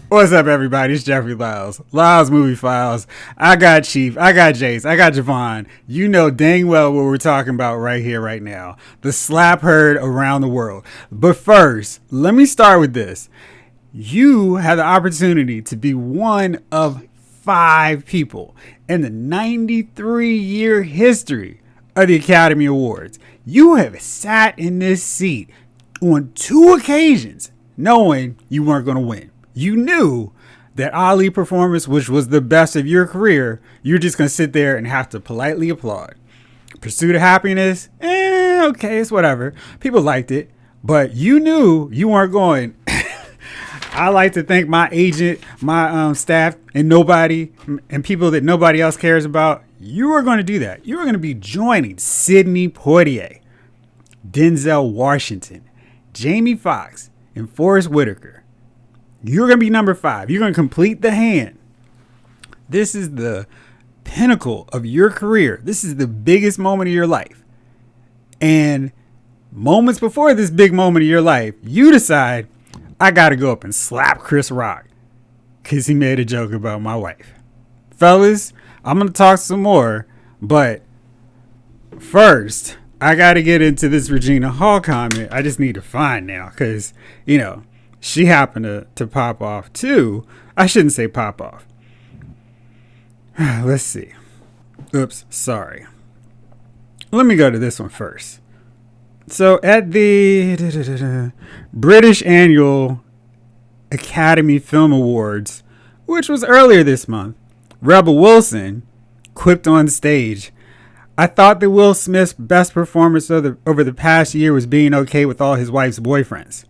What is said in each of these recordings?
What's up, everybody? It's Jeffrey Lyles. Lyles Movie Files. I got Chief. I got Jace. I got Javon. You know dang well what we're talking about right here, right now. The slap heard around the world. But first, let me start with this. You have the opportunity to be one of 5 people in the 93-year history of the Academy Awards. You have sat in this seat on 2 occasions knowing you weren't going to win. You knew that Ali performance, which was the best of your career, you're just going to sit there and have to politely applaud. Pursuit of Happiness, okay, it's whatever. People liked it, but you knew you weren't going. I like to thank my agent, my staff, and people that nobody else cares about. You are going to do that. You are going to be joining Sidney Poitier, Denzel Washington, Jamie Foxx, and Forrest Whitaker. You're going to be number 5. You're going to complete the hand. This is the pinnacle of your career. This is the biggest moment of your life. And moments before this big moment of your life, you decide, I got to go up and slap Chris Rock because he made a joke about my wife. Fellas, I'm going to talk some more, but first, I got to get into this Regina Hall comment. I just need to find now because, she happened to pop off too. I shouldn't say pop off. Let's see. Oops, sorry. Let me go to this one first. So at the British Annual Academy Film Awards, which was earlier this month, Rebel Wilson quipped on stage, I thought that Will Smith's best performance over the past year was being okay with all his wife's boyfriends.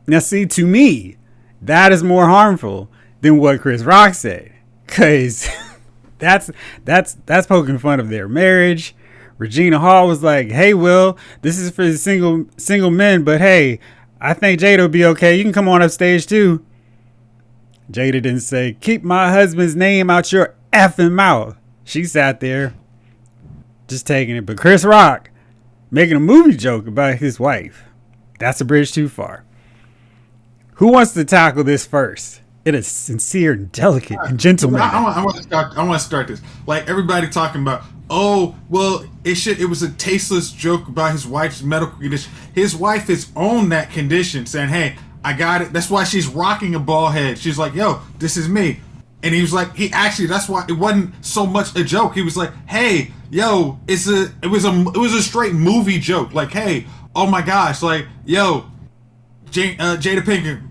Now, see, to me, that is more harmful than what Chris Rock said, because that's poking fun of their marriage. Regina Hall was like, "Hey, Will, this is for the single men, but hey, I think Jada will be okay. You can come on up stage too." Jada didn't say, "Keep my husband's name out your effing mouth." She sat there, just taking it. But Chris Rock making a movie joke about his wife, that's a bridge too far. Who wants to tackle this first? It is sincere and delicate and gentlemanly. I want to start this. Like everybody talking about, oh well, it was a tasteless joke about his wife's medical condition. His wife has owned that condition, saying, "Hey, I got it." That's why she's rocking a bald head. She's like, "Yo, this is me." And he was like, that's why it wasn't so much a joke. He was like, "Hey, yo, it was a straight movie joke. Like, hey, oh my gosh, like, yo, Jada Pinkett,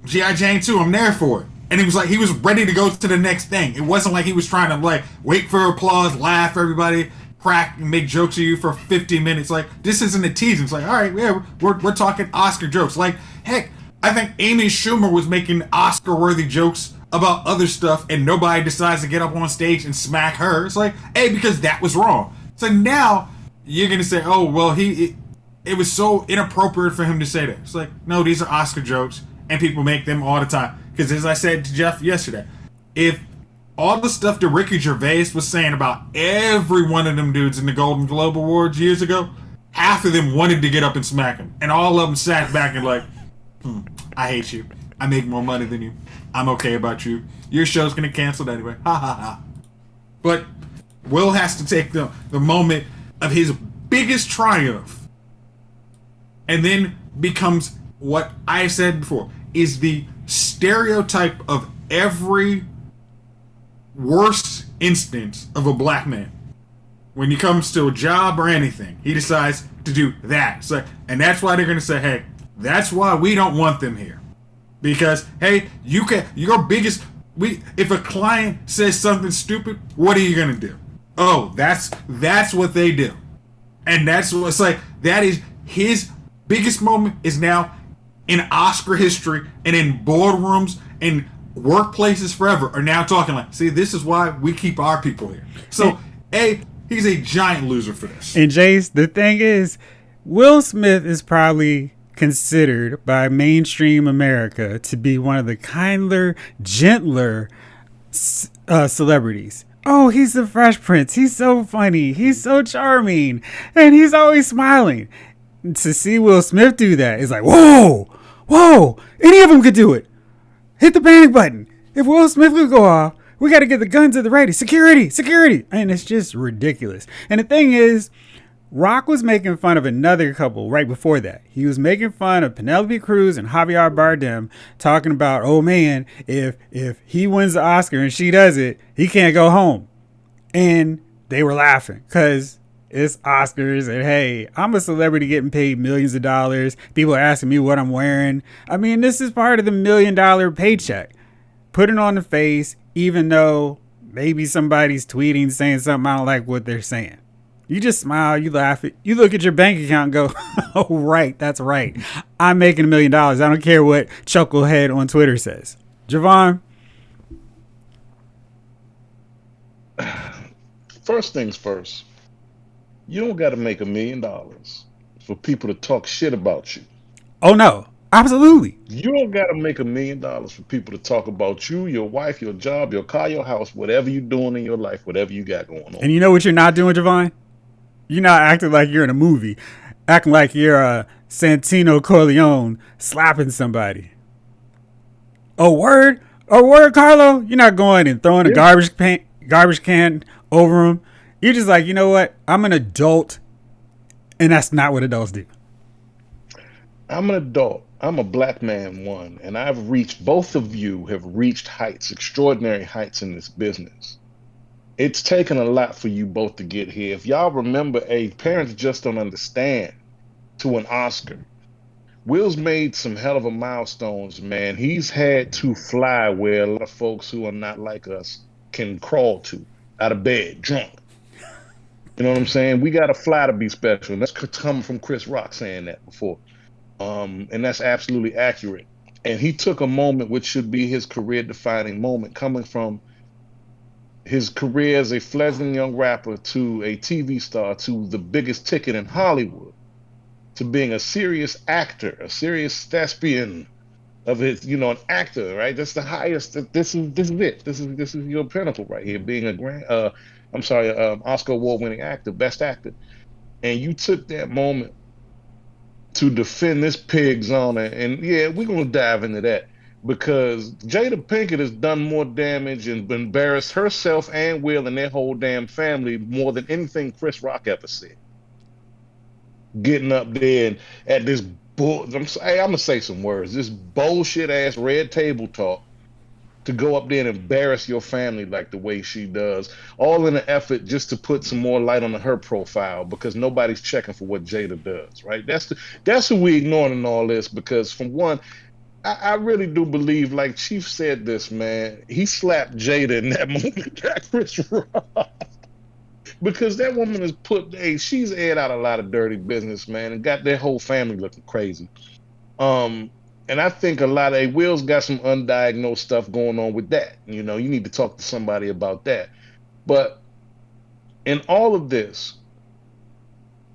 G.I. Jane 2, I'm there for it." And he was ready to go to the next thing. It wasn't like he was trying to like wait for applause, laugh, everybody, crack, and make jokes of you for 50 minutes. Like, this isn't a teasing. It's like, all right, yeah, we're talking Oscar jokes. Like, heck, I think Amy Schumer was making Oscar-worthy jokes about other stuff, and nobody decides to get up on stage and smack her. It's like, hey, because that was wrong. So now you're gonna say, oh well, it was so inappropriate for him to say that. It's like, no, these are Oscar jokes, and people make them all the time. Because as I said to Jeff yesterday, if all the stuff that Ricky Gervais was saying about every one of them dudes in the Golden Globe Awards years ago, half of them wanted to get up and smack him. And all of them sat back and like, I hate you. I make more money than you. I'm okay about you. Your show's going to cancel anyway. Ha ha ha. But Will has to take the moment of his biggest triumph and then becomes what I said before, is the stereotype of every worst instance of a black man. When it comes to a job or anything, he decides to do that. So, and that's why they're going to say, hey, that's why we don't want them here. Because, hey, if a client says something stupid, what are you going to do? Oh, that's what they do. And that's what it's like. That is his biggest moment is now in Oscar history and in boardrooms and workplaces forever are now talking like, see, this is why we keep our people here. So, he's a giant loser for this. And Jace, the thing is, Will Smith is probably considered by mainstream America to be one of the kinder, gentler celebrities. Oh, he's the Fresh Prince. He's so funny. He's so charming. And he's always smiling. to see Will Smith do that, it's like, whoa, any of them could do it. Hit the panic button. If Will Smith could go off, we got to get the guns at the ready. Security. And it's just ridiculous. And the thing is, Rock was making fun of another couple right before that. He was making fun of Penelope Cruz and Javier Bardem, talking about, oh man, if he wins the Oscar and she does it, he can't go home. And they were laughing because it's Oscars and hey, I'm a celebrity getting paid millions of dollars. People are asking me what I'm wearing. I mean, this is part of the $1 million paycheck. Put it on the face, even though maybe somebody's tweeting saying something I don't like what they're saying. You just smile, you laugh, you look at your bank account and go, oh, right, that's right. I'm making $1 million. I don't care what Chucklehead on Twitter says. Javon? First things first, you don't got to make $1 million for people to talk shit about you. Oh, no. Absolutely. You don't got to make $1 million for people to talk about you, your wife, your job, your car, your house, whatever you're doing in your life, whatever you got going on. And you know what you're not doing, Javon? You're not acting like you're in a movie, acting like you're Santino Corleone slapping somebody. Oh, word, Carlo. You're not going and throwing a garbage can over him. You're just like, you know what? I'm an adult, and that's not what adults do. I'm an adult. I'm a black man, one, and both of you have reached heights, extraordinary heights in this business. It's taken a lot for you both to get here. If y'all remember, parents just don't understand to an Oscar. Will's made some hell of a milestones, man. He's had to fly where a lot of folks who are not like us can crawl to, out of bed, drunk. You know what I'm saying? We got to fly to be special. And that's coming from Chris Rock saying that before. And that's absolutely accurate. And he took a moment which should be his career-defining moment, coming from his career as a fledgling young rapper to a TV star to the biggest ticket in Hollywood, to being a serious actor, a serious thespian of his, an actor, right? That's the highest. This is it. This is your pinnacle right here, being Oscar award-winning actor, best actor. And you took that moment to defend this pig's honor, and yeah, we're gonna dive into that. Because Jada Pinkett has done more damage and embarrassed herself and Will and their whole damn family more than anything Chris Rock ever said. Getting up there and at this I'm gonna say some words. This bullshit ass red table talk to go up there and embarrass your family like the way she does, all in an effort just to put some more light on her profile because nobody's checking for what Jada does, right? That's who we ignoring in all this because from one, I really do believe, like Chief said this, man, he slapped Jada in that moment, Chris Rock. Because that woman has she's aired out a lot of dirty business, man, and got their whole family looking crazy. And I think Will's got some undiagnosed stuff going on with that. You need to talk to somebody about that. But in all of this,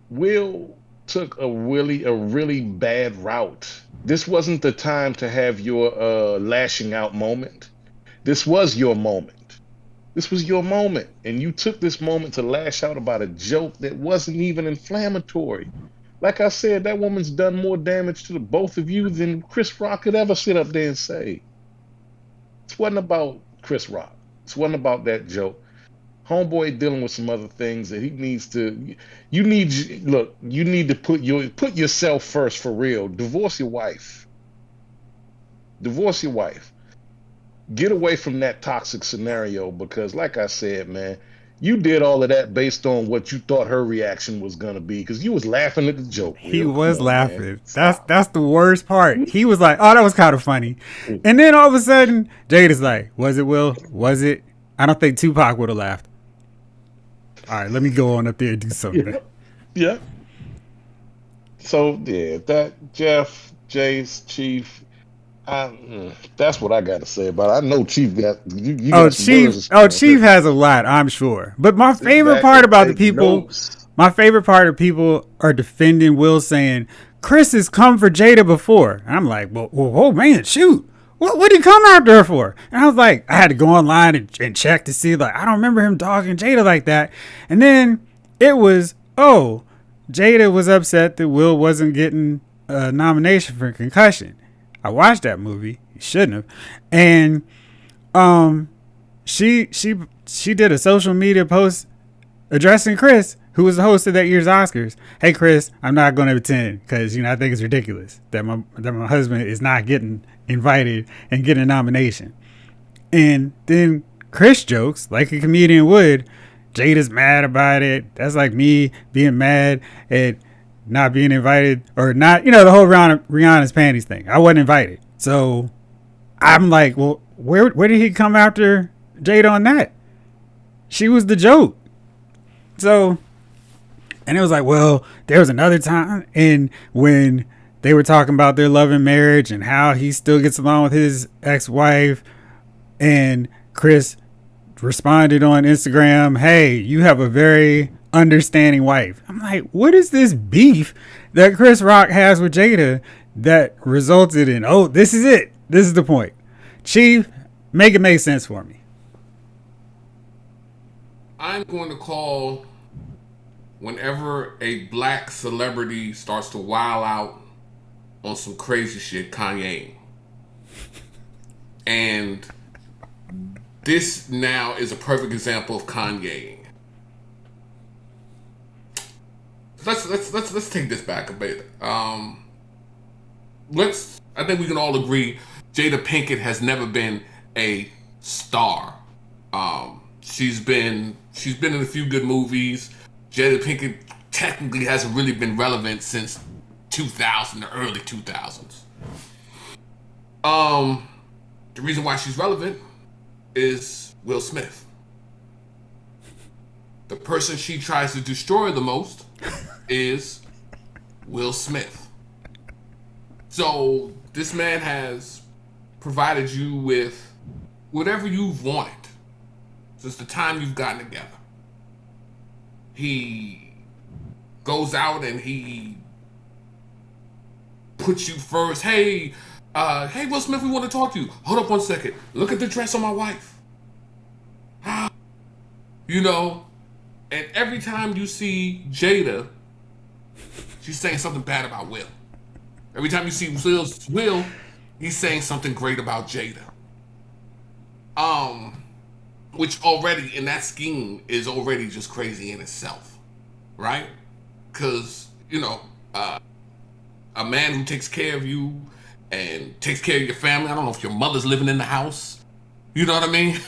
Will took a really bad route. This wasn't the time to have your lashing out moment. This was your moment. This was your moment. And you took this moment to lash out about a joke that wasn't even inflammatory. Like I said, that woman's done more damage to the both of you than Chris Rock could ever sit up there and say. It wasn't about Chris Rock. It wasn't about that joke. Homeboy dealing with some other things that he needs to. You need to put yourself first for real. Divorce your wife. Get away from that toxic scenario because, like I said, man, you did all of that based on what you thought her reaction was gonna be because you was laughing at the joke. He was laughing. That's the worst part. He was like, "Oh, that was kind of funny," and then all of a sudden, Jada's like, "Was it, Will? Was it?" I don't think Tupac would have laughed. All right, let me go on up there and do something. Yeah. So yeah, that Jeff, Jace, Chief. That's what I got to say about it. I know Chief got you. Chief has a lot, I'm sure. But my favorite part about the people, are defending Will, saying Chris has come for Jada before. And I'm like, well, oh man, shoot. What did he come out there for? And I was like, I had to go online and check to see, like, I don't remember him dogging Jada like that. And then it was, Jada was upset that Will wasn't getting a nomination for Concussion. I watched that movie. You shouldn't have. And she did a social media post addressing Chris, who was the host of that year's Oscars. Hey Chris, I'm not going to attend because I think it's ridiculous that my husband is not getting invited and getting a nomination. And then Chris jokes like a comedian would. Jada's mad about it. That's like me being mad at not being invited or not. The whole Rihanna's panties thing. I wasn't invited, so I'm like, well, where did he come after Jada on that? She was the joke. So, and it was like, well, there was another time, and when they were talking about their love and marriage and how he still gets along with his ex-wife, and Chris responded on Instagram, hey, you have a very understanding wife. I'm like, what is this beef that Chris Rock has with Jada that resulted in, oh, this is it. This is the point. Chief, make it make sense for me. I'm going to call whenever a black celebrity starts to wild out on some crazy shit, Kanye. And this now is a perfect example of Kanye. Let's take this back a bit. I think we can all agree Jada Pinkett has never been a star. She's been in a few good movies. Jada Pinkett technically hasn't really been relevant since 2000, the early 2000s. The reason why she's relevant is Will Smith. The person she tries to destroy the most is Will Smith. So this man has provided you with whatever you've wanted since the time you've gotten together. He goes out and he puts you first. Hey, Will Smith, we want to talk to you. Hold up one second. Look at the dress on my wife. And every time you see Jada, she's saying something bad about Will. Every time you see Will, he's saying something great about Jada. Which already in that scheme is already just crazy in itself, right? Because, a man who takes care of you and takes care of your family, I don't know if your mother's living in the house, you know what I mean?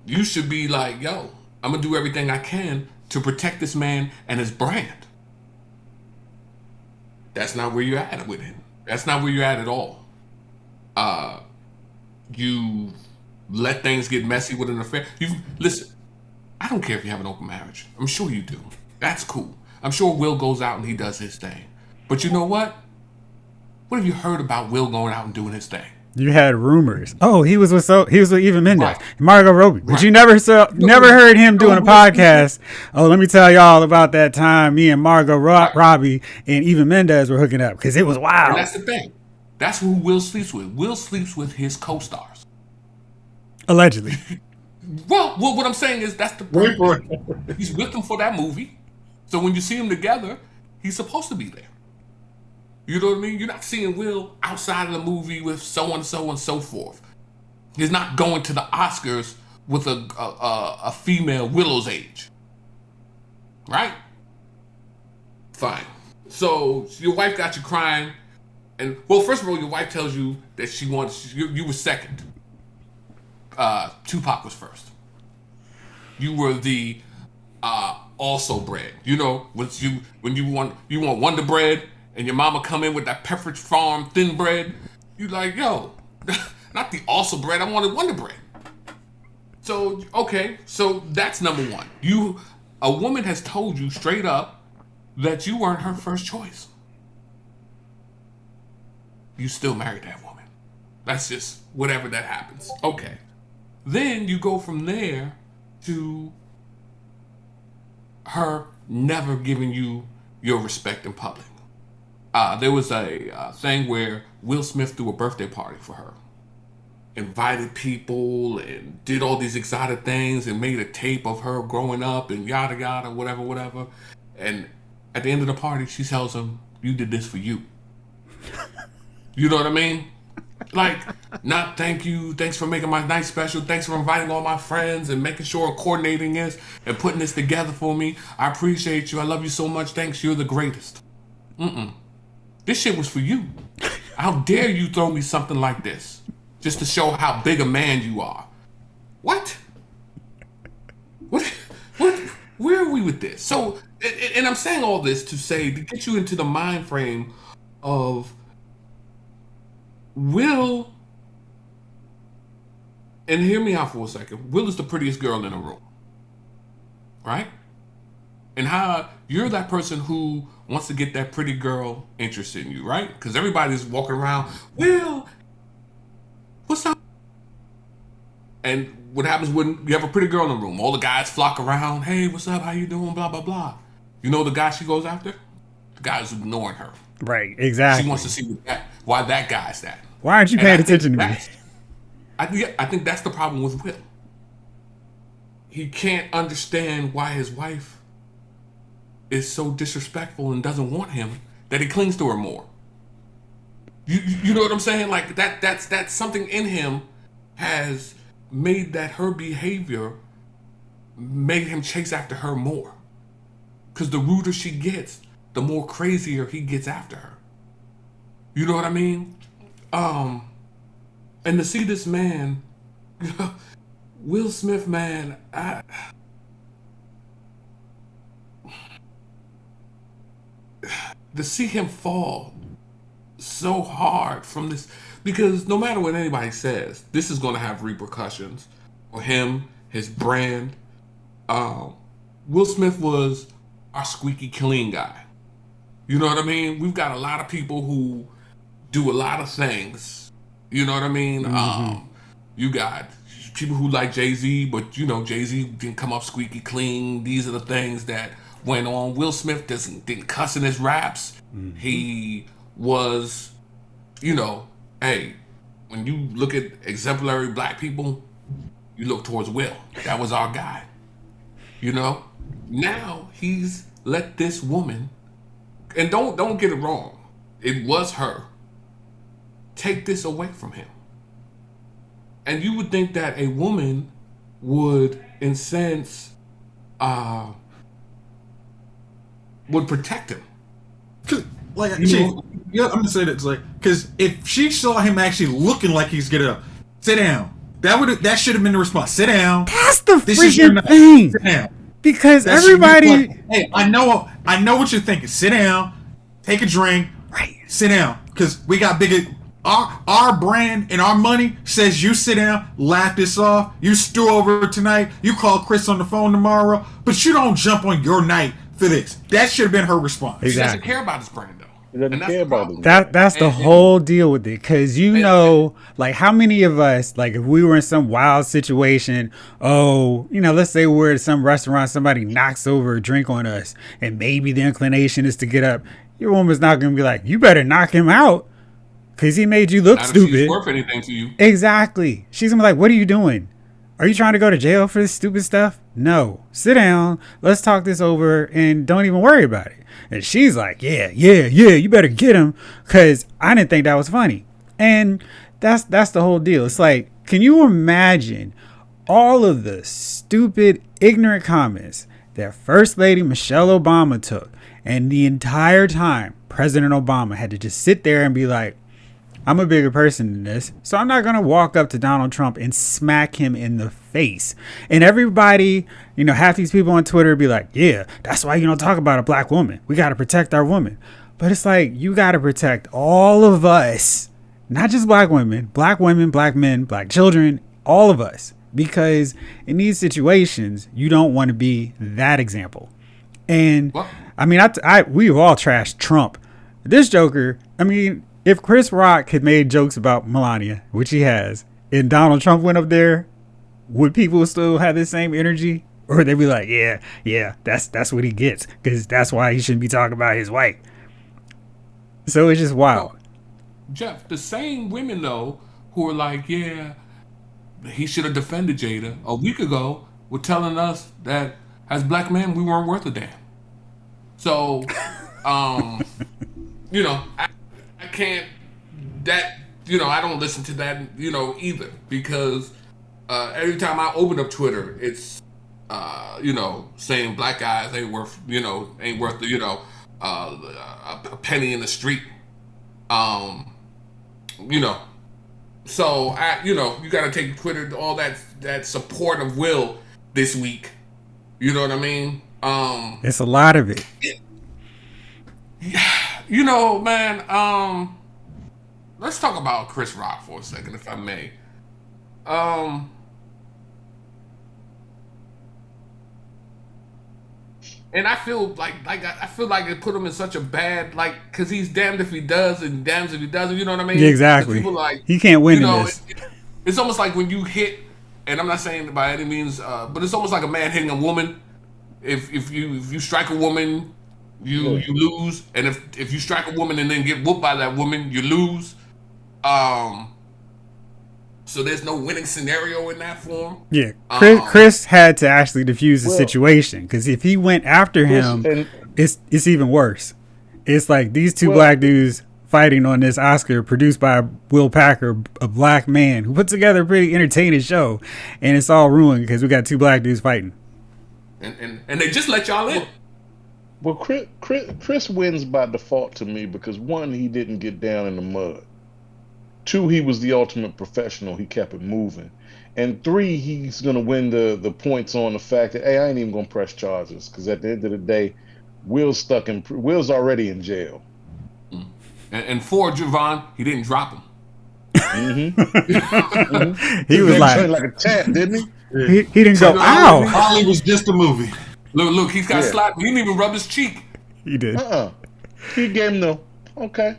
You should be like, yo, I'm gonna do everything I can to protect this man and his brand. That's not where you're at with him. That's not where you're at all. You let things get messy with an affair. Listen, I don't care if you have an open marriage. I'm sure you do. That's cool. I'm sure Will goes out and he does his thing. But you know what? What have you heard about Will going out and doing his thing? You had rumors. Oh, he was with Eva Mendes, Right. Margot Robbie, but Right. you never heard him doing a podcast. Oh, let me tell y'all about that time me and Margot Robbie and Eva Mendes were hooking up because it was wild. And that's the thing. That's who Will sleeps with. Will sleeps with his co-stars. Allegedly. Well, what I'm saying is that's the Wait for it. He's with them for that movie. So when you see them together, he's supposed to be there. You know what I mean? You're not seeing Will outside of the movie with so-and-so and so forth. He's not going to the Oscars with a female Willow's age. Right? Fine. So your wife got you crying. And, well, first of all, your wife tells you that she wants... You were second. Tupac was first. You were the also bread. When you want Wonder Bread and your mama come in with that Pepperidge Farm thin bread, you like, yo, not the also bread, I wanted Wonder Bread. So, okay, so that's number one. A woman has told you straight up that you weren't her first choice. You still married that woman. That's just whatever that happens. Okay. Then you go from there to her never giving you your respect in public. There was a thing where Will Smith threw a birthday party for her. Invited people and did all these exotic things and made a tape of her growing up and yada yada, whatever. And At the end of the party, she tells him, "You did this for you." You know what I mean? Like, not thank you, thanks for making my night special, thanks for inviting all my friends and making sure and coordinating this and putting this together for me. I appreciate you. I love you so much. Thanks. You're the greatest. This shit was for you. How dare you throw me something like this just to show how big a man you are? What? What? Where are we with this? So, and I'm saying all this to say, to get you into the mind frame of Will, and hear me out for a second. Will is the prettiest girl in the room, right? And how you're that person who wants to get that pretty girl interested in you, right? Because everybody's walking around, Will, what's up? And what happens when you have a pretty girl in the room? All the guys flock around, hey, what's up? How you doing? Blah, blah, blah. You know the guy she goes after? The guy who's ignoring her. Right, exactly. She wants to see why that guy's that. Why aren't you paying attention to me? I think that's the problem with Will. He can't understand why his wife is so disrespectful and doesn't want him that he clings to her more. You know what I'm saying? Like that's something in him has made that her behavior made him chase after her more. Because the ruder she gets, the more crazier he gets after her. You know what I mean? And to see this man, Will Smith, man, to see him fall so hard from this, because no matter what anybody says, this is going to have repercussions for him, his brand. Will Smith was our squeaky clean guy. You know what I mean? We've got a lot of people who do a lot of things. You know what I mean? You got people who like Jay-Z, but you know Jay-Z didn't come up squeaky clean. These are the things that went on. Will Smith didn't cuss in his raps. He was, you know, hey, when you look at exemplary black people, you look towards Will. That was our guy. You know? Now he's let this woman, and don't get it wrong, it was her, take this away from him. And you would think that a woman would, in sense, would protect him. Like, I'm gonna say that, like, because if she saw him actually looking like he's getting up, sit down. That should have been the response. Sit down. That's the freaking thing. Sit down. Because everybody, like, hey, I know what you're thinking. Sit down, take a drink, right? Sit down, because we got bigger. Our brand and our money says you sit down, laugh this off. You stew over tonight. You call Chris on the phone tomorrow, but you don't jump on your night for this. That should have been her response. Exactly. She doesn't care about his brand though. He doesn't care about it. That's the whole deal with it. Because like how many of us, like if we were in some wild situation, let's say we're at some restaurant, somebody knocks over a drink on us, and maybe the inclination is to get up. Your woman's not going to be like, you better knock him out because he made you look stupid. She's worth anything to you. Exactly. She's going to be like, what are you doing? Are you trying to go to jail for this stupid stuff? No. Sit down. Let's talk this over and don't even worry about it. And she's like, yeah, you better get him because I didn't think that was funny. And that's the whole deal. It's like, can you imagine all of the stupid, ignorant comments that First Lady Michelle Obama took, and the entire time President Obama had to just sit there and be like, I'm a bigger person than this, so I'm not going to walk up to Donald Trump and smack him in the face. And everybody, half these people on Twitter be like, yeah, that's why you don't talk about a black woman. We got to protect our women. But it's like, you got to protect all of us, not just black women, black men, black children, all of us. Because in these situations, you don't want to be that example. And what? I mean, we've all trashed Trump. This Joker, I mean, if Chris Rock had made jokes about Melania, which he has, and Donald Trump went up there, would people still have the same energy? Or would they be like, yeah, that's what he gets, because that's why he shouldn't be talking about his wife. So it's just wild. Jeff, the same women, though, who are like, yeah, he should have defended Jada a week ago, were telling us that as black men, we weren't worth a damn. So, you know, I can't that I don't listen to that either, because every time I open up Twitter, it's saying black guys ain't worth a penny in the street. So you got to take Twitter, all that support of Will this week. You know what I mean? It's a lot of it. Man. Let's talk about Chris Rock for a second, if I may. And I feel like it put him in such a bad, because he's damned if he does and damned if he doesn't. You know what I mean? Yeah, exactly. People he can't win in this. It's almost like when you hit, and I'm not saying by any means, but it's almost like a man hitting a woman. If you strike a woman, you lose, and if you strike a woman and then get whooped by that woman, you lose. So there's no winning scenario in that form. Yeah, Chris had to actually defuse the situation, because if he went after him, it's even worse. It's like these two black dudes fighting on this Oscar produced by Will Packer, a black man who put together a pretty entertaining show, and it's all ruined because we got two black dudes fighting. And they just let y'all in. Well, Chris wins by default to me because, one, he didn't get down in the mud. Two, he was the ultimate professional. He kept it moving. And three, he's going to win the points on the fact that, hey, I ain't even going to press charges, because at the end of the day, Will's already in jail. And four, Javon, he didn't drop him. He was like a champ, didn't he? He didn't go, ow. Holly was just a movie. Look, he's got slapped. He didn't even rub his cheek. He did. He gave him okay.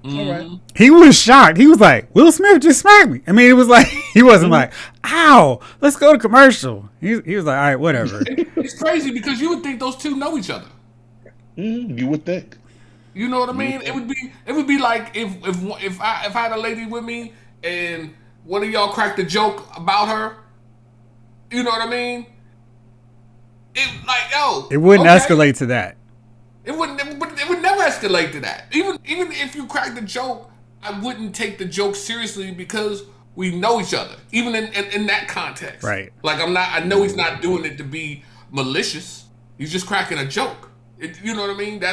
All right. He was shocked. He was like, Will Smith just smacked me. I mean, it was like, he wasn't like, ow, let's go to commercial. He was like, all right, whatever. It's crazy because you would think those two know each other. You would think. You know what I mean? It would be like if I had a lady with me and one of y'all cracked a joke about her. You know what I mean? It wouldn't escalate to that. It would never escalate to that. Even if you cracked a joke, I wouldn't take the joke seriously because we know each other. Even in that context. Right. Like I know he's not doing it to be malicious. He's just cracking a joke. You know what I mean?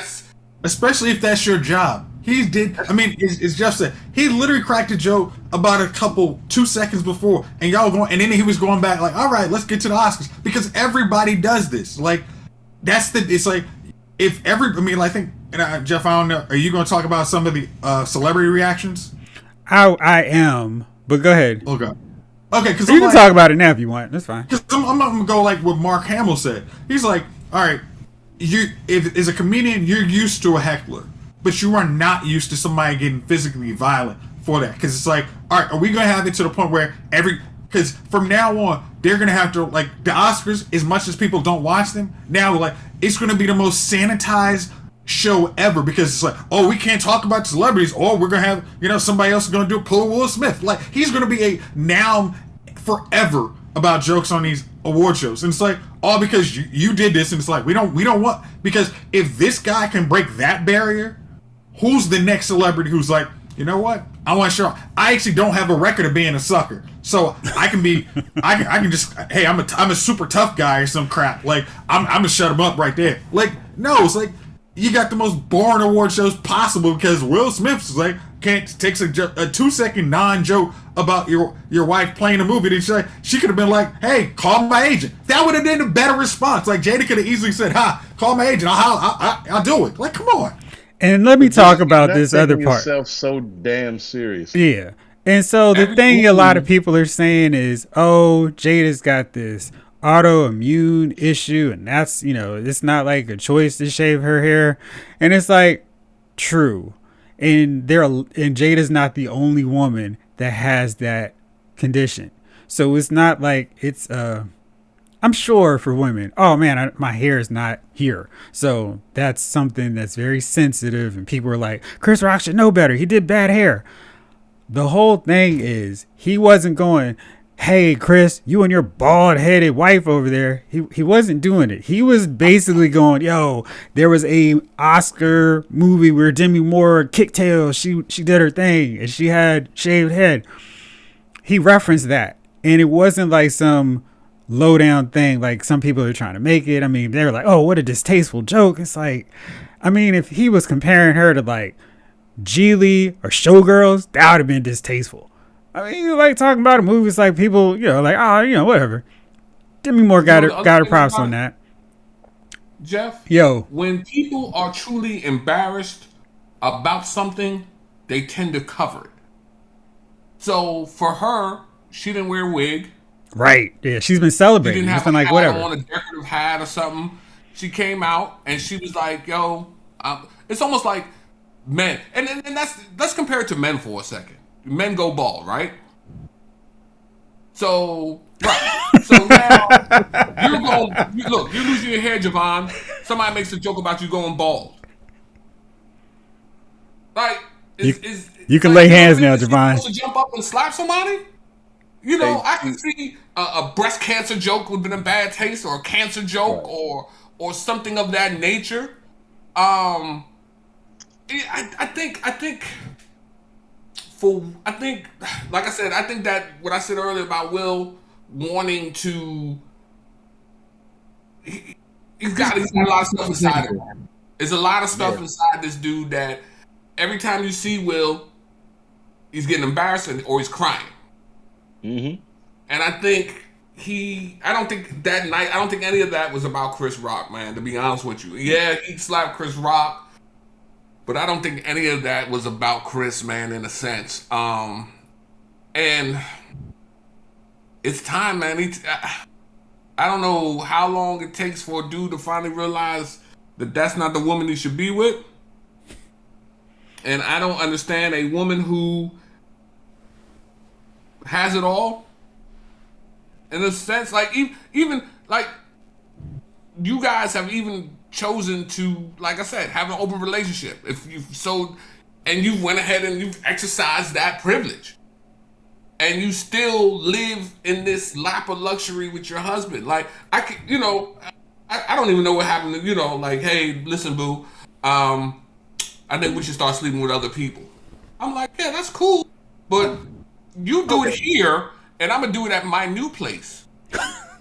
Especially if that's your job. It's Jeff said, he literally cracked a joke about 2 seconds before, and y'all going, and then he was going back like, all right, let's get to the Oscars, because everybody does this. Like, it's like, if I think, Jeff, I don't know, are you going to talk about some of the celebrity reactions? I am, but go ahead. Okay, because you can talk about it now if you want. That's fine. Because I'm going to go like what Mark Hamill said. He's like, all right, if as a comedian, you're used to a heckler, but you are not used to somebody getting physically violent for that. Because it's like, all right, are we going to have it to the point where because from now on, they're going to have to, like, the Oscars, as much as people don't watch them, now, like, it's going to be the most sanitized show ever, because it's like, oh, we can't talk about celebrities, or we're going to have, somebody else is going to pull Will Smith. Like, he's going to be now forever about jokes on these award shows. And it's like, all because you did this, and it's like, we don't want, because if this guy can break that barrier, who's the next celebrity who's like, you know what? I want to show. I actually don't have a record of being a sucker, so I can be. I can just. Hey, I'm a super tough guy or some crap. Like I'm gonna shut him up right there. Like no, it's like you got the most boring award shows possible because Will Smith's like takes a 2-second non-joke about your wife playing a movie. And she could have been like, hey, call my agent. That would have been a better response. Like Jada could have easily said, call my agent. I'll do it. Like come on. And let me talk about this other part. Yourself so damn serious. Yeah. And so the thing a lot of people are saying is, oh, Jada's got this autoimmune issue, and that's, it's not like a choice to shave her hair. And it's like, true. And Jada's not the only woman that has that condition. So it's not like it's I'm sure for women, oh man, my hair is not here. So that's something that's very sensitive. And people are like, Chris Rock should know better. He did bad hair. The whole thing is he wasn't going, hey Chris, you and your bald-headed wife over there. He wasn't doing it. He was basically going, yo, there was a Oscar movie where Demi Moore kicked tail. She did her thing and she had shaved head. He referenced that, and it wasn't like some low down thing like some people are trying to make it. I mean, they're like, oh, what a distasteful joke. It's like, I mean, if he was comparing her to like Geely or Showgirls, that would have been distasteful. I mean, you like talking about a movie, it's like people, like, oh, whatever. Demi Moore got her props on that. Jeff, yo, when people are truly embarrassed about something, they tend to cover it. So for her, she didn't wear a wig. Right. Yeah, she's been celebrating. She didn't have been like whatever on, a decorative hat or something. She came out and she was like, yo, it's almost like men. And let's compare it to men for a second. Men go bald, right? So now you're losing your hair, Javon. Somebody makes a joke about you going bald. Like, you can lay hands now, Javon. Supposed to jump up and slap somebody? I can see a breast cancer joke would have been a bad taste, or a cancer joke, right, or something of that nature. I think, like I said, I think that what I said earlier about Will wanting to, he's got a lot of stuff inside of him. There's a lot of stuff inside this dude that every time you see Will, he's getting embarrassed or he's crying. Mm-hmm. And I don't think any of that was about Chris Rock, man, to be honest with you. Yeah, he slapped Chris Rock, but I don't think any of that was about Chris, man, in a sense. And it's time, man. I don't know how long it takes for a dude to finally realize that that's not the woman he should be with. And I don't understand a woman who has it all. In a sense, like even like you guys have even chosen to, like I said, have an open relationship. And you went ahead and you've exercised that privilege, and you still live in this lap of luxury with your husband. Like I don't even know what happened to, like, hey, listen, boo, I think we should start sleeping with other people. I'm like, yeah, that's cool, but you do it here, and I'm gonna do it at my new place.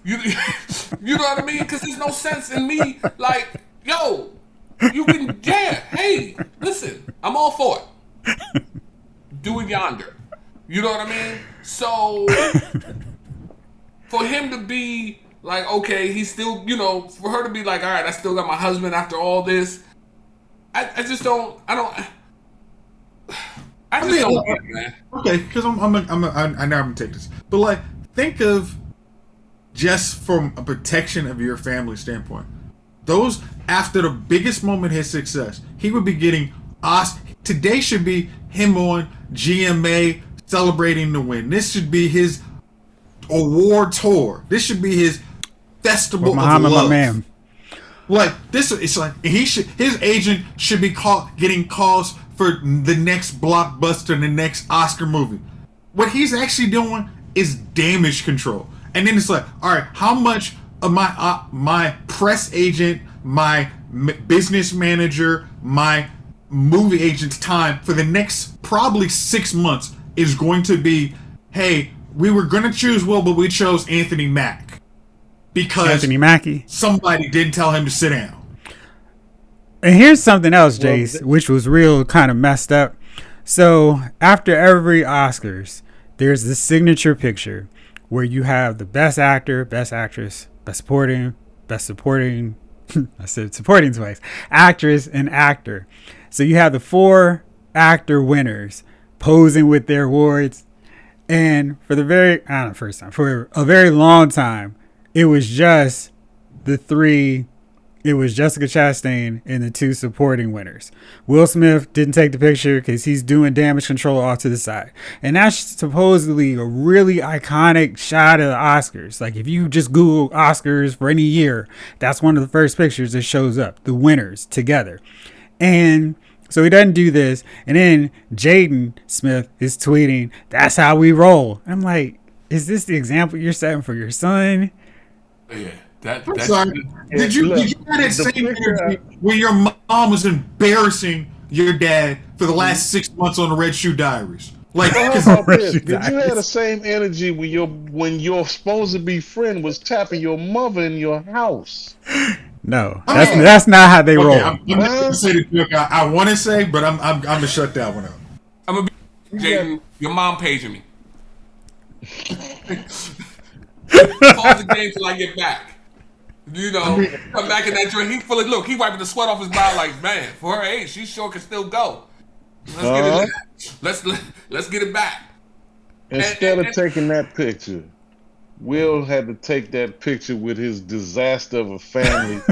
You know what I mean? Because there's no sense in me, like, yo, you can, hey, listen, I'm all for it. Do it yonder. You know what I mean? So, for him to be like, okay, he's still, for her to be like, all right, I still got my husband after all this, I just don't, I don't get it, man. Okay, because I know I'm gonna take this, but like, think of just from a protection of your family standpoint. Those after the biggest moment of his success, he would be getting today should be him on GMA celebrating the win. This should be his award tour. This should be his festival of love. My man. Like this, it's like his agent should be getting calls for the next blockbuster, the next Oscar movie. What he's actually doing is damage control. And then it's like, all right, how much of my press agent, my business manager, my movie agent's time for the next probably 6 months is going to be, hey, we were going to choose Will, but we chose Anthony Mack. Because Anthony Mackie, somebody didn't tell him to sit down. And here's something else, Jace, which was real kind of messed up. So after every Oscars, there's the signature picture where you have the best actor, best actress, best supporting, I said supporting twice, actress and actor. So you have the 4 actor winners posing with their awards. And for a very long time, it was just the 3. It was Jessica Chastain and the 2 supporting winners. Will Smith didn't take the picture because he's doing damage control off to the side. And that's supposedly a really iconic shot of the Oscars. Like if you just Google Oscars for any year, that's one of the first pictures that shows up. The winners together. And so he doesn't do this. And then Jaden Smith is tweeting, that's how we roll. I'm like, is this the example you're setting for your son? Yeah, I'm that's sorry. Did you have that same energy when your mom was embarrassing your dad for the last 6 months on the Red Shoe Diaries? Like, How 'cause about this? Did you have the same energy when your supposed to be friend was tapping your mother in your house? No, I that's mean, that's not how they okay, roll. I'm not gonna say the joke I want to say, but I'm gonna shut that one up. I'm gonna be Jaden. Your mom paging me. Pause the game till I get back. You know, come back in that joint. He fully look. He wiping the sweat off his brow like, man, for her age, she sure can still go. Let's get it. Let's get it back. Instead of taking that picture, Will had to take that picture with his disaster of a family,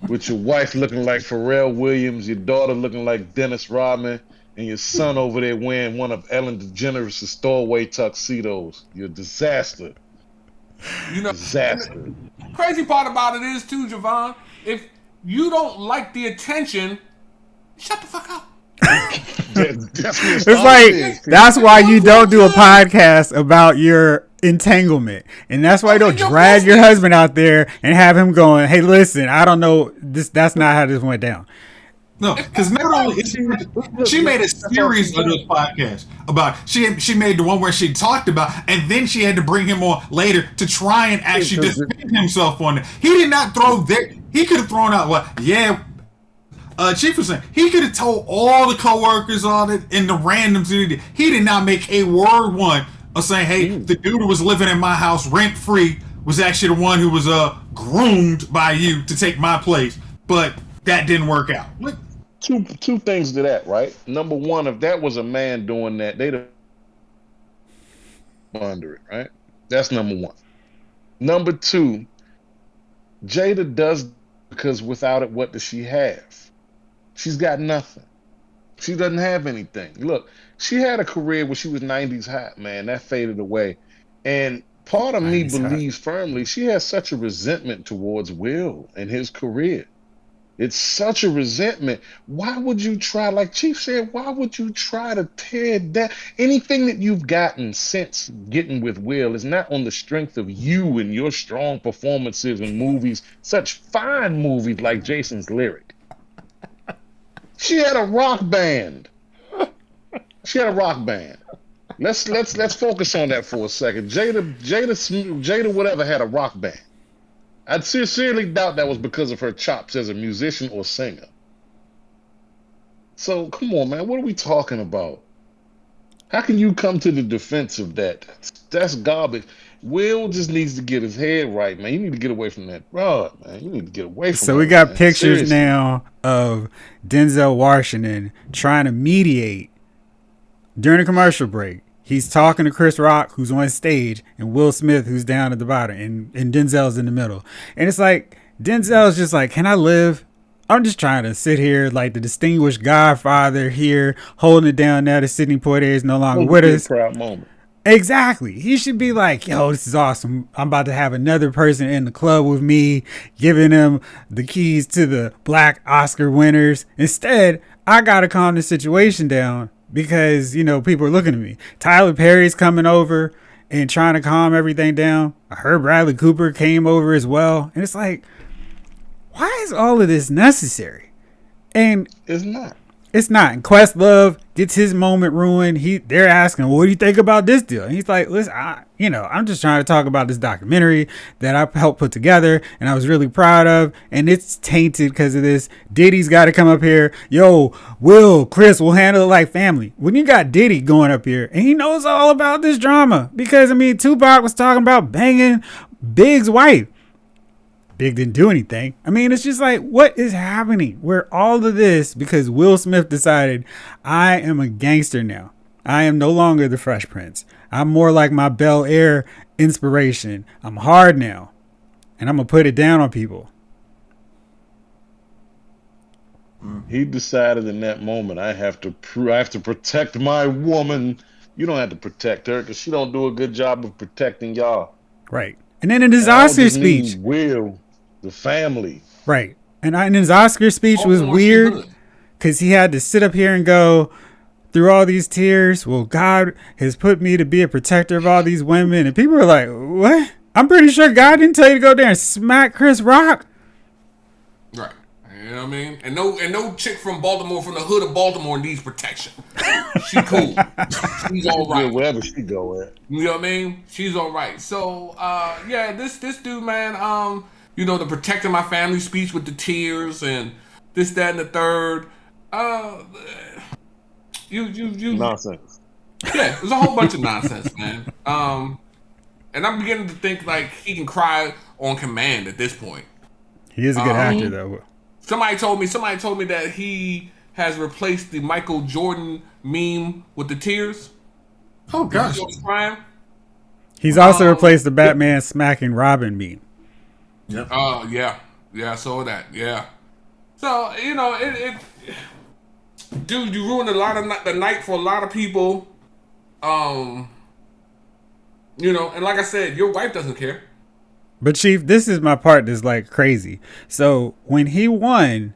with your wife looking like Pharrell Williams, your daughter looking like Dennis Rodman, and your son over there wearing one of Ellen DeGeneres' stowaway tuxedos. You're a disaster. You know, Disaster. crazy part about it is too, Javon. If you don't like the attention, shut the fuck up. It's like that's why you don't do a podcast about your entanglement, and that's why you don't drag your husband out there and have him going, "Hey, listen, I don't know this. That's not how this went down." No, because not only is she made a series of those podcasts about she made the one where she talked about, and then she had to bring him on later to try and actually defend himself on it. He did not throw there. He could have thrown out what? Yeah. Chief was saying he could have told all the coworkers on it in the randoms. He did not make a word one of saying, "Hey, the dude who was living in my house rent free was actually the one who was groomed by you to take my place," but that didn't work out. What? Two things to that, right? Number one, if that was a man doing that, they'd have under it, right? That's number one. Number two, Jada does because without it, what does she have? She's got nothing. She doesn't have anything. Look, she had a career where she was 90s hot, man. That faded away. And part of me believes firmly she has such a resentment towards Will and his career. It's such a resentment. Why would you try, like Chief said, why would you try to tear down anything that you've gotten since getting with Will is not on the strength of you and your strong performances in movies, such fine movies like Jason's Lyric. She had a rock band. She had a rock band. Let's focus on that for a second. Jada whatever had a rock band. I'd sincerely doubt that was because of her chops as a musician or singer. So come on, man, what are we talking about? How can you come to the defense of that? That's garbage. Will just needs to get his head right, man. You need to get away from that rod, man. You need to get away from. So we got pictures now of Denzel Washington trying to mediate during a commercial break. He's talking to Chris Rock, who's on stage, and Will Smith, who's down at the bottom, and Denzel's in the middle. And it's like, Denzel's just like, can I live? I'm just trying to sit here like the distinguished godfather here, holding it down now that Sidney Poitier is no longer with us. Proud moment. Exactly. He should be like, yo, this is awesome. I'm about to have another person in the club with me, giving them the keys to the black Oscar winners. Instead, I got to calm the situation down. Because, you know, people are looking at me. Tyler Perry's coming over and trying to calm everything down. I heard Bradley Cooper came over as well. And it's like, why is all of this necessary? And it's not. It's not. And Questlove gets his moment ruined. They're asking, well, what do you think about this deal? And he's like, listen, I'm just trying to talk about this documentary that I helped put together and I was really proud of. And it's tainted because of this. Diddy's got to come up here. Yo, Chris will handle it like family. When you got Diddy going up here and he knows all about this drama because, Tupac was talking about banging Big's wife. Big didn't do anything. It's just like, what is happening? Where all of this, because Will Smith decided, I am a gangster now. I am no longer the Fresh Prince. I'm more like my Bel Air inspiration. I'm hard now. And I'm going to put it down on people. He decided in that moment, I have to protect my woman. You don't have to protect her because she don't do a good job of protecting y'all. Right. And then in his Oscar speech, the family. Right. And in his Oscar speech was weird because he had to sit up here and go, through all these tears. Well, God has put me to be a protector of all these women. And people are like, what? I'm pretty sure God didn't tell you to go there and smack Chris Rock. Right. You know what I mean? And no chick from Baltimore, from the hood of Baltimore, needs protection. She cool. She's all right. Yeah, wherever she go at. You know what I mean? She's all right. So, yeah, this dude, man, the protecting my family speech with the tears and this, that, and the third. You Nonsense. Yeah, there's a whole bunch of nonsense, man. And I'm beginning to think like he can cry on command at this point. He is a good actor, though. Somebody told me that he has replaced the Michael Jordan meme with the tears. Oh gosh. Crying. He's also replaced the Batman smacking Robin meme. Yep. Oh yeah, I saw that. Yeah. So it dude, you ruined a lot of the night for a lot of people. And like I said, your wife doesn't care. But Chief, this is my part that's like crazy. So when he won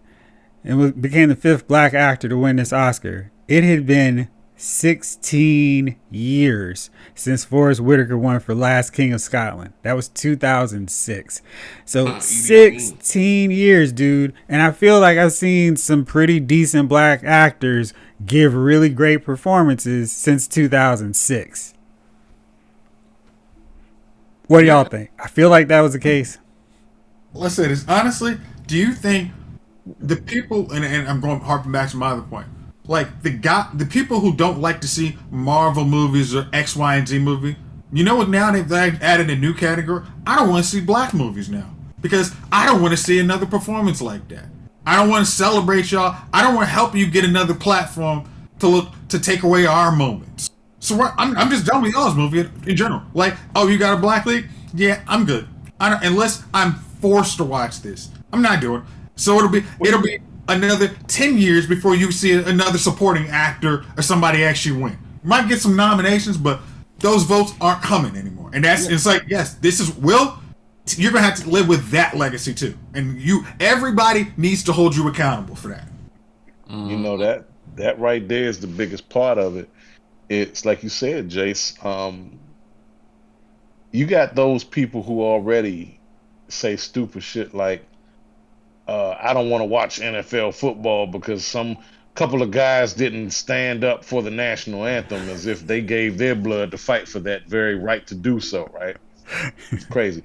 and became the 5th black actor to win this Oscar, it had been 16 years since Forrest Whitaker won for Last King of Scotland. That was 2006. So 16 years, dude. And I feel like I've seen some pretty decent black actors give really great performances since 2006. What do y'all think? I feel like that was the case. Let's say this honestly. Do you think the people, and I'm going harping back to my other point, like the people who don't like to see Marvel movies or X, Y, and Z movie, you know what? Now they've added a new category. I don't want to see black movies now because I don't want to see another performance like that. I don't want to celebrate y'all. I don't want to help you get another platform to take away our moments. So I'm just done with y'all's movie in general. Like, oh, you got a black lead? Yeah, I'm good. Unless I'm forced to watch this, I'm not doing it. So it'll be another 10 years before you see another supporting actor or somebody actually win. You might get some nominations, but those votes aren't coming anymore. And it's like, yes, this is Will. You're gonna have to live with that legacy too, and everybody needs to hold you accountable for that. You know that right there is the biggest part of it. It's like you said, Jace. You got those people who already say stupid shit like, I don't want to watch NFL football because some couple of guys didn't stand up for the national anthem as if they gave their blood to fight for that very right to do so, right? It's crazy.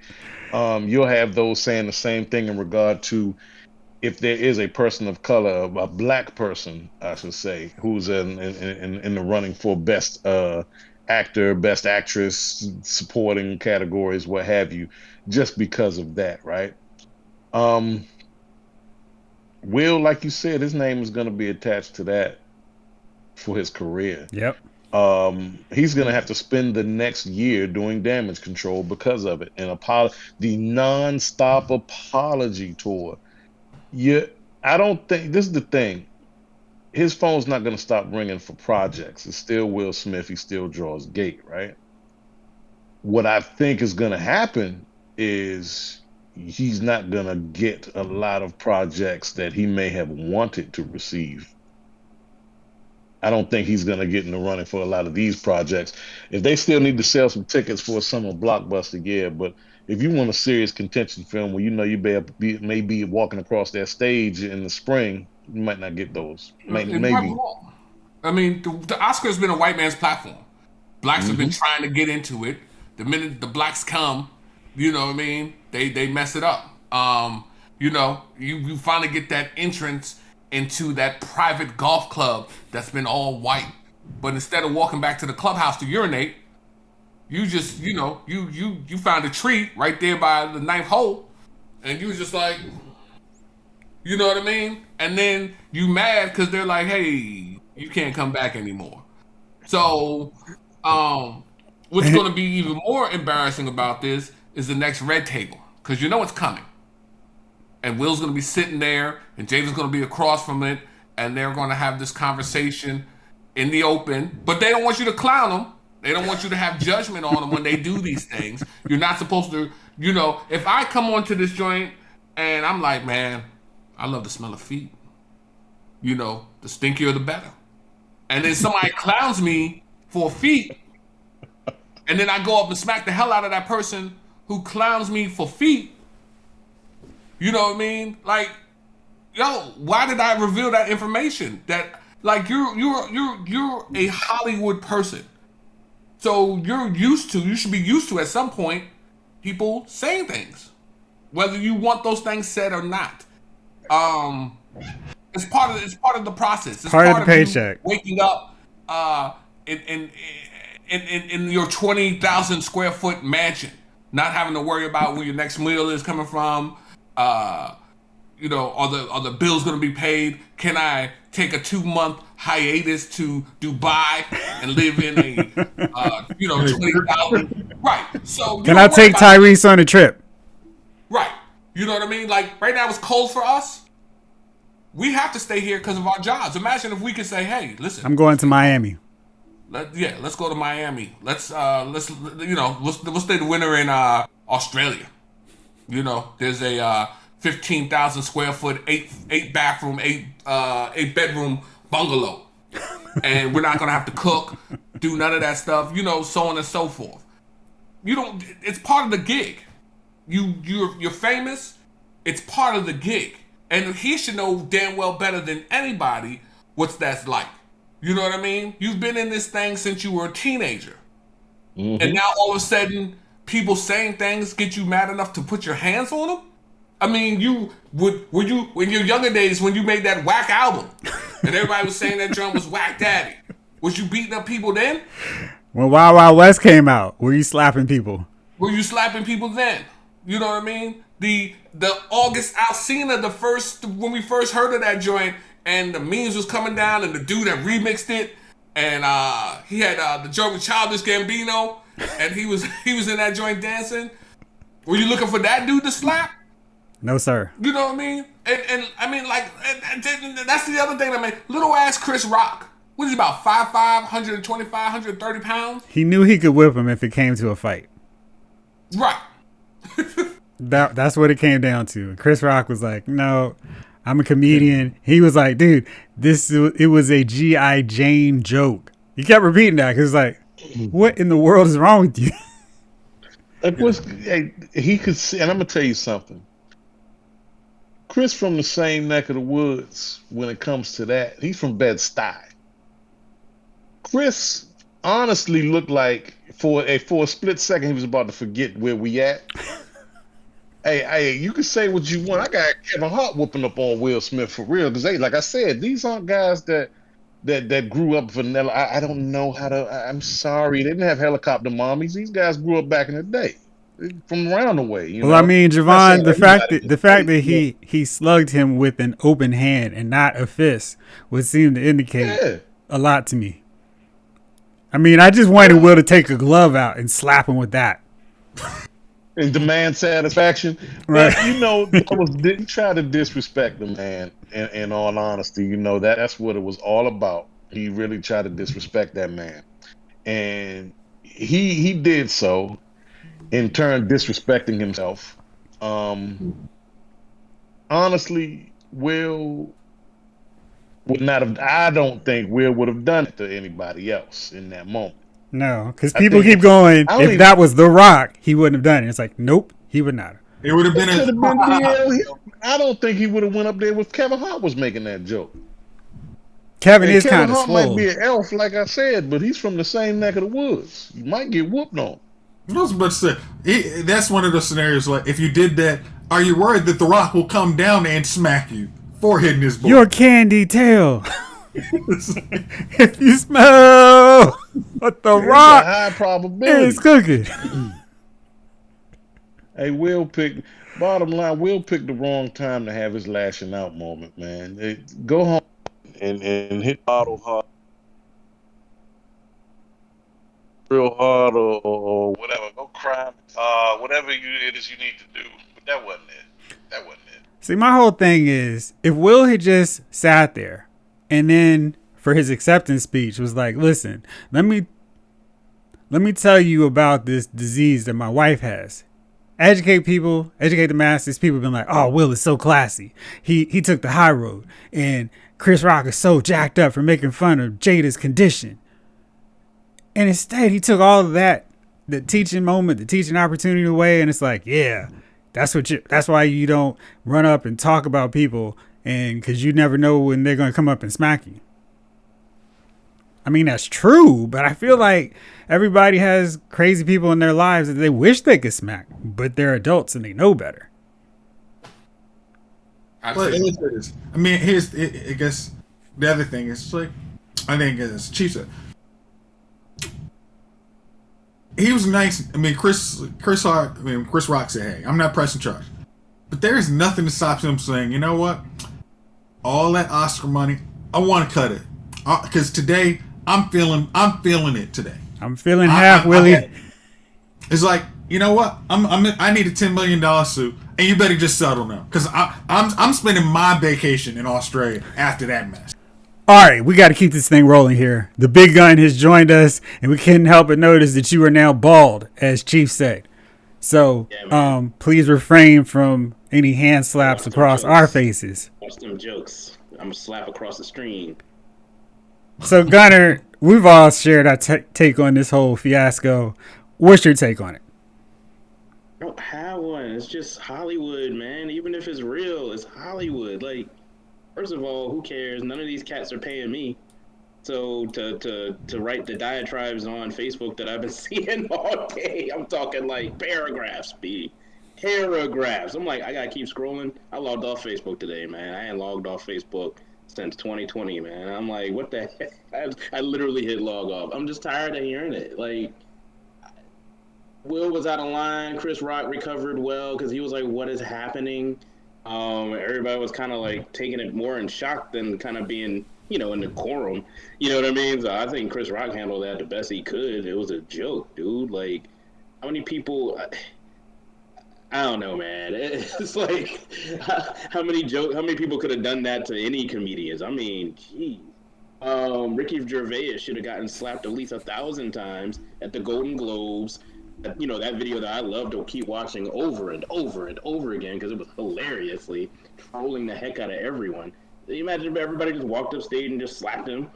You'll have those saying the same thing in regard to if there is a person of color, a black person, I should say, who's in the running for best actor, best actress, supporting categories, what have you, just because of that, right? Will, like you said, his name is going to be attached to that for his career. Yep. He's going to have to spend the next year doing damage control because of it. And the non-stop apology tour. I don't think this is the thing. His phone's not going to stop ringing for projects. It's still Will Smith. He still draws gate, right? What I think is going to happen is he's not going to get a lot of projects that he may have wanted to receive. I don't think he's going to get in the running for a lot of these projects. If they still need to sell some tickets for a summer blockbuster, yeah, but if you want a serious contention film where you know you may be walking across that stage in the spring, you might not get those. Maybe. I mean, the Oscar has been a white man's platform. Blacks have been trying to get into it. The minute the blacks come, you know what I mean, they mess it up. You finally get that entrance into that private golf club that's been all white. But instead of walking back to the clubhouse to urinate, you just, you found a tree right there by the 9th hole, and you was just like, you know what I mean? And then you mad because they're like, hey, you can't come back anymore. So, what's going to be even more embarrassing about this is the next red table, because you know it's coming. And Will's going to be sitting there, and Jada's going to be across from it, and they're going to have this conversation in the open. But they don't want you to clown them. They don't want you to have judgment on them when they do these things. You're not supposed to, if I come onto this joint and I'm like, man, I love the smell of feet. The stinkier the better. and then somebody clowns me for feet, and then I go up and smack the hell out of that person who clowns me for feet. You know what I mean? Like, yo, why did I reveal that information? That like you're a Hollywood person, so you should be used to at some point people saying things, whether you want those things said or not. It's part of the process. It's Part of the paycheck. You waking up in your 20,000 square foot mansion, not having to worry about where your next meal is coming from. You know, are the bills going to be paid? Can I take a 2-month hiatus to Dubai and live in a 20,000? Right. So can I take Tyrese on a trip? Right. You know what I mean? Like right now it's cold for us. We have to stay here because of our jobs. Imagine if we could say, "Hey, listen, I'm going to Miami." Let's go to Miami. Let's we'll stay the winter in Australia. You know, there's a 15,000 square foot, eight bathroom, eight bedroom bungalow, and we're not gonna have to cook, do none of that stuff. You know, so on and so forth. You don't. It's part of the gig. You're famous. It's part of the gig, and he should know damn well better than anybody what that's like. You know what I mean? You've been in this thing since you were a teenager, and now all of a sudden, people saying things get you mad enough to put your hands on them. I mean, in your younger days when you made that whack album, and everybody was saying that drum was whack daddy, was you beating up people then? When Wild Wild West came out, were you slapping people? Were you slapping people then? You know what I mean? The August Alsina, when we first heard of that joint, and the memes was coming down, and the dude that remixed it, and he had the joint with Childish Gambino, and he was in that joint dancing. Were you looking for that dude to slap? No, sir. You know what I mean? And I mean, like, that's the other thing. I mean, little ass Chris Rock. What is he, about 5'5", 125, 130 pounds? He knew he could whip him if it came to a fight. Right. That's what it came down to. Chris Rock was like, "No, I'm a comedian." He was like, "Dude, it was a G.I. Jane joke." He kept repeating that because like, what in the world is wrong with you? He could see, and I'm gonna tell you something. Chris from the same neck of the woods when it comes to that. He's from Bed-Stuy. Chris honestly looked like for a split second he was about to forget where we at. Hey, you can say what you want. I got Kevin Hart whooping up on Will Smith for real because like I said, these aren't guys that grew up vanilla. I don't know how to. I'm sorry, they didn't have helicopter mommies. These guys grew up back in the day. From around the way, you know? I mean, Javon, the fact that he slugged him with an open hand and not a fist would seem to indicate a lot to me. I mean, I just wanted Will to take a glove out and slap him with that and demand satisfaction. Right? But, you know, he tried to disrespect the man. In all honesty, you know that's what it was all about. He really tried to disrespect that man, and he did so. In turn, disrespecting himself. Honestly, Will would not have. I don't think Will would have done it to anybody else in that moment. No, because people keep going. If that was The Rock, he wouldn't have done it. It's like, nope, he would not. It would have been. I don't think he would have went up there with Kevin Hart was making that joke. Kevin is kind of Hart swole. Might be an elf, like I said, but he's from the same neck of the woods. You might get whooped on. I was about to say, that's one of the scenarios. Like, if you did that, are you worried that The Rock will come down and smack you for hitting his boy? Your candy tail. If you smell what The Rock high probability is cooking. Hey, bottom line, Will picked the wrong time to have his lashing out moment, man. Go home and hit bottle hard. Real hard or whatever. Go cry. Whatever it is you need to do. But that wasn't it. See, my whole thing is, if Will had just sat there and then for his acceptance speech was like, "Listen, let me tell you about this disease that my wife has." educate people, educate the masses. People have been like, oh, Will is so classy. He took the high road. And Chris Rock is so jacked up for making fun of Jada's condition. And instead, he took all of that, the teaching moment, the teaching opportunity away. And it's like, yeah, that's why you don't run up and talk about people. And because you never know when they're going to come up and smack you. I mean, that's true, but I feel like everybody has crazy people in their lives that they wish they could smack, but they're adults and they know better. I mean, I guess the other thing is like, I think as Chief said, he was nice. I mean, Chris Rock said, "Hey, I'm not pressing charge," but there is nothing to stop him saying, "You know what? All that Oscar money, I want to cut it because today I'm feeling it today. I'm feeling half, Willie." It's like, you know what? I need a $10 million suit, and you better just settle now because I'm spending my vacation in Australia after that mess. All right, we got to keep this thing rolling here. The big gun has joined us, and we couldn't help but notice that you are now bald, as Chief said. So, please refrain from any hand slaps across our faces. Watch them jokes. I'm gonna slap across the screen. So, Gunner, we've all shared our take on this whole fiasco. What's your take on it? I don't have one. It's just Hollywood, man. Even if it's real, it's Hollywood. Like, first of all, who cares? None of these cats are paying me. So to write the diatribes on Facebook that I've been seeing all day, I'm talking like paragraphs, B. Paragraphs. I'm like, I gotta keep scrolling. I logged off Facebook today, man. I ain't logged off Facebook since 2020, man. I'm like, what the heck? I literally hit log off. I'm just tired of hearing it. Like, Will was out of line. Chris Rock recovered well because he was like, what is happening? Everybody was kind of like taking it more in shock than kind of being, in the quorum. You know what I mean? So I think Chris Rock handled that the best he could. It was a joke, dude. Like, how many people... I don't know, man. It's like, how many people could have done that to any comedians? I mean, geez. Ricky Gervais should have gotten slapped at least 1,000 times at the Golden Globes. That video that I love to keep watching over and over and over again because it was hilariously trolling the heck out of everyone. Can you imagine if everybody just walked up stage and just slapped him?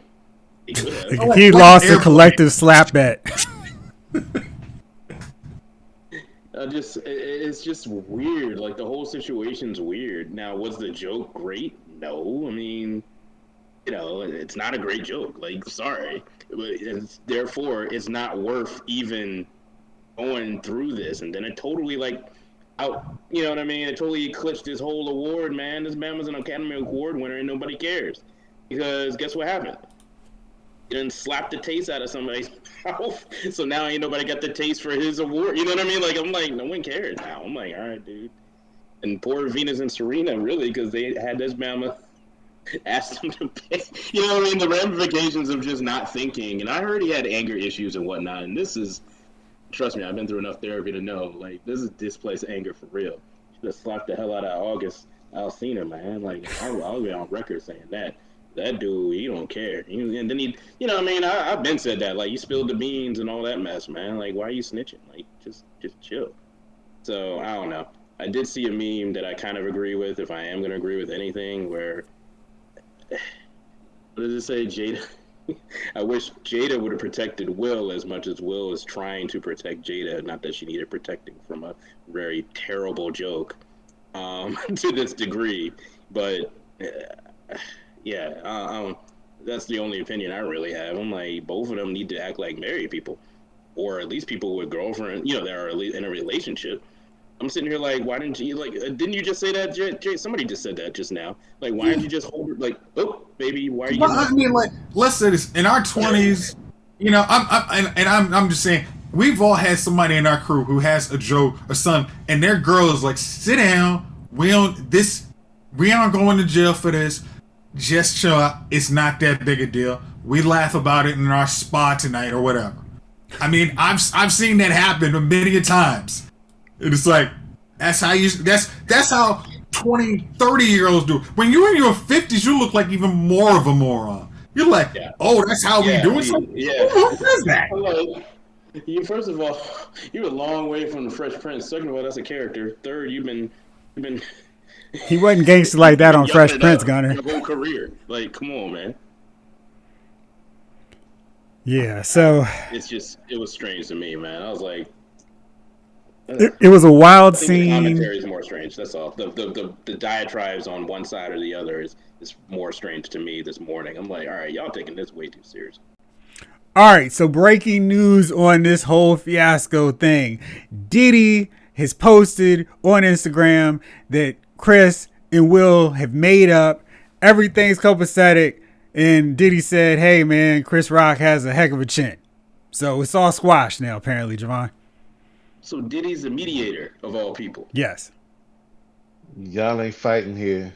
He could have. He lost a collective slap bet. It's just weird. Like, the whole situation's weird. Now, was the joke great? No. I mean, it's not a great joke. Like, sorry. Therefore, it's not worth even going through this. And then it totally, out, you know what I mean? It totally eclipsed his whole award, man. This man was an Academy Award winner and nobody cares. Because guess what happened? He didn't slap the taste out of somebody's mouth. So now ain't nobody got the taste for his award. You know what I mean? Like, I'm like, no one cares now. I'm like, all right, dude. And poor Venus and Serena, really, because they had this mama asked them to pay. You know what I mean? The ramifications of just not thinking. And I heard he had anger issues and whatnot. And this is, trust me, I've been through enough therapy to know, like, this is displaced anger for real. Should have slapped the hell out of August Alsina, man. Like, I'll be on record saying that. That dude, he don't care. And then he, I mean, I've been said that. Like, you spilled the beans and all that mess, man. Like, why are you snitching? Like, just chill. So, I don't know. I did see a meme that I kind of agree with, if I am going to agree with anything, where, what does it say, Jada? I wish Jada would have protected Will as much as Will is trying to protect Jada. Not that she needed protecting from a very terrible joke to this degree. But, that's the only opinion I really have. I'm like, both of them need to act like married people. Or at least people with girlfriends, that are in a relationship. I'm sitting here like, why didn't you, didn't you just say that, Jay? Somebody just said that just now. Like, why didn't you just hold her, like, oh, baby, why are you I mean, like, let's say this. In our 20s, I'm just saying, we've all had somebody in our crew who has a son, and their girl is like, sit down, we aren't going to jail for this. Just chill out. It's not that big a deal. We laugh about it in our spa tonight or whatever. I mean, I've seen that happen many a times. And it's like, that's how 20, 30-year-olds do. When you're in your 50s, you look like even more of a moron. You're like, oh, that's how we do it? Yeah. Who does that? You first of all, you're a long way from the Fresh Prince. Second of all, that's a character. Third, you've been He wasn't gangster like you've that been on yucking Fresh it Prince, up Gunner. your whole career. Like, come on, man. Yeah, so It was strange to me, man. I was like, it was a wild I think the scene. commentary is more strange. That's all. The diatribes on one side or the other is more strange to me this morning. I'm like, all right, y'all taking this way too serious. All right, so breaking news on this whole fiasco thing. Diddy has posted on Instagram that Chris and Will have made up. Everything's copacetic. And Diddy said, hey, man, Chris Rock has a heck of a chin. So it's all squashed now, apparently, Javon. So Diddy's the mediator of all people. Yes. Y'all ain't fighting here.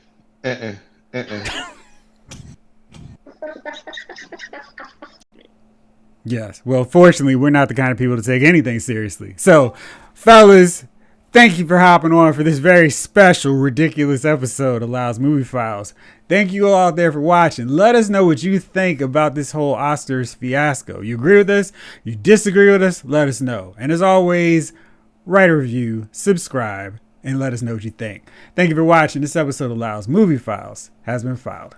Yes. Well, fortunately, we're not the kind of people to take anything seriously. So, fellas, thank you for hopping on for this very special, ridiculous episode of Lyle's Movie Files. Thank you all out there for watching. Let us know what you think about this whole Oscars fiasco. You agree with us? You disagree with us? Let us know. And as always, write a review, subscribe, and let us know what you think. Thank you for watching. This episode of Lyle's Movie Files has been filed.